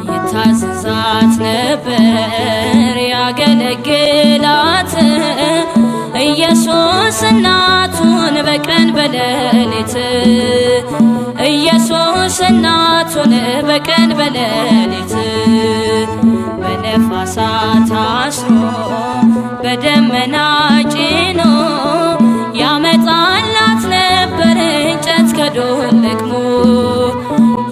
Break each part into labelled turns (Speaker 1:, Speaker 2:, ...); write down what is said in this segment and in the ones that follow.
Speaker 1: ይታዘዛት ነበር ያገለግላት ኢየሱስ እናቱን በቀን በሌሊት ኢየሱስ እናቱን በቀን በሌሊት በነፋሳት አስሮ በደመና ጭኖ ያመጣላት ነበር እንጨት ከዶር ለቅሞ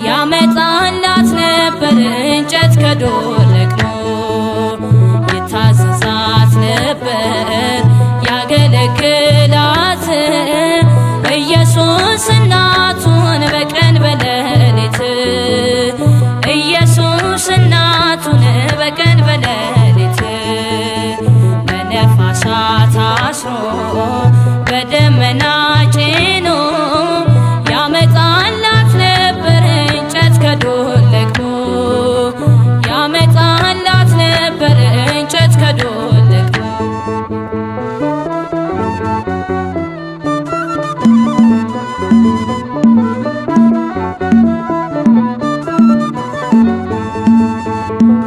Speaker 1: ያመጣላት ነበር እንጨት ከዶር ለቅሞ ይታዘዛት ነበር ያገለግላት ኢየሱስ እናቱን በቀን በሌሊት ኢየሱስ እናቱን በቀን በሌሊት በነፋሳት አስሮ በደመና ጭኖ ያመጣላት ነበር እንጨት ከዶር ለቅሞ ያመጣላት ነበር እንጨት ከዶር ለቅሞ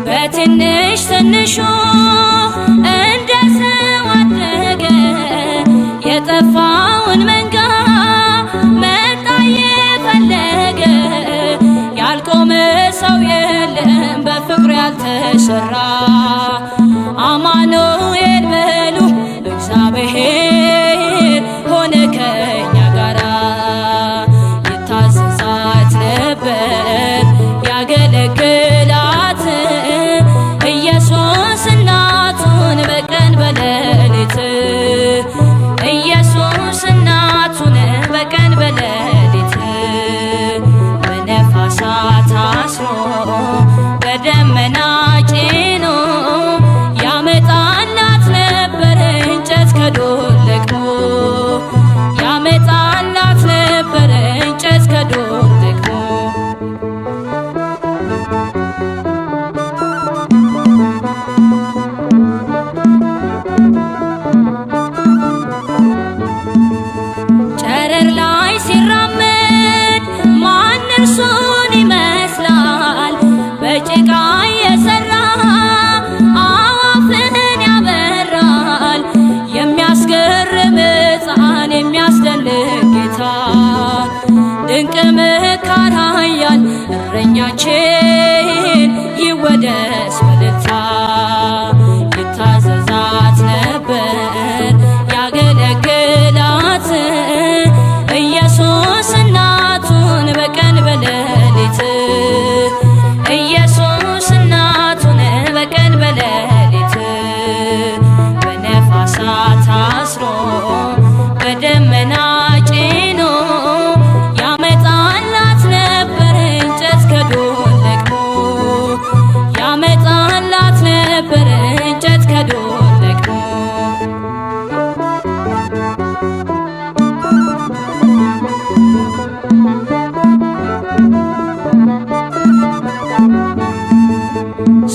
Speaker 1: በትንሽ ትንሹ እንደ ሰው አደገ የጠፋውን መንጋ መጣ የፈለገ ያልቆመ ሰው የለም በፍቅሩ ያልተሰራ አማኑኤል በሉ እግዚአብሔር ሆነ ከኛ ጋራ ይታዘዛት ነበር ያገለግላት ኢየሱስ እናቱን በቀን በሌሊት ኢየሱስ እናቱን በቀን በሌሊት በነፋሳት አስሮ በደመና ጭኖ ያመጣላት ነበር እንጨት ከዶር ለቅሞ ያመጣላት ነበር እንጨት ከዶር ለቅሞ ጨረር ላይ ሲራመድ ማን እርሱን ይመስላል በጭቃ የሰራ አዋፍን ያበራል የሚያስገርም ሕፃን የሚያስደንቅ ጌታ ድንቅ መካር ኃያል እረኛችን ይወደስ በእልልታ ይታዘዛት ነበር ያገለግላት ኢየሱስ እናቱን በቀን በሌሊት ኢየሱስ እናቱን በቀን በሌሊት በነፋሳት አስሮ በደመና ጭኖ ያመጣላት ነበር እንጨት ከዶር ለቅሞ ያመጣላት ነበር እንጨት ከዶር ለቅሞ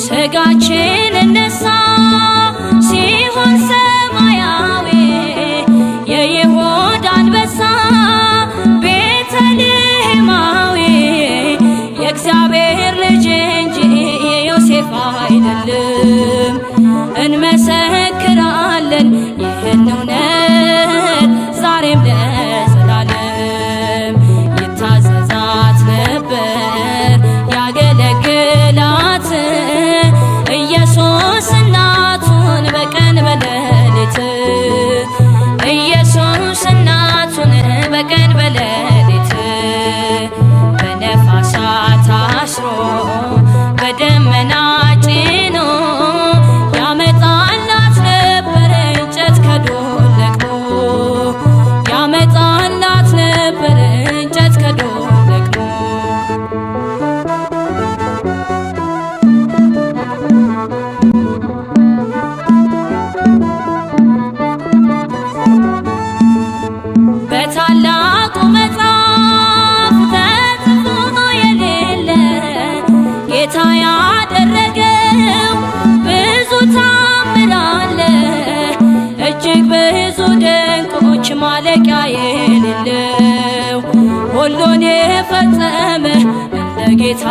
Speaker 1: ስጋችን እነሳ ሲሆን ሰማያዊ የይሁዳ አንበሳ ቤተልሔማዊ የእግዚአብሔር ልጅ እንጂ የዮሴፍ አይደለም እንመሰክራለን ይህን እውነት ዛሬም ለዘላለም ይታዘዛት ነበር ያገለግላት ኢየሱስ ጌታ ያደረገው ብዙ ታምር አለ እጅግ ብዙ ድንቆች ማለቂያ የሌለው ሁሉን የፈጸመ እንደ ጌታ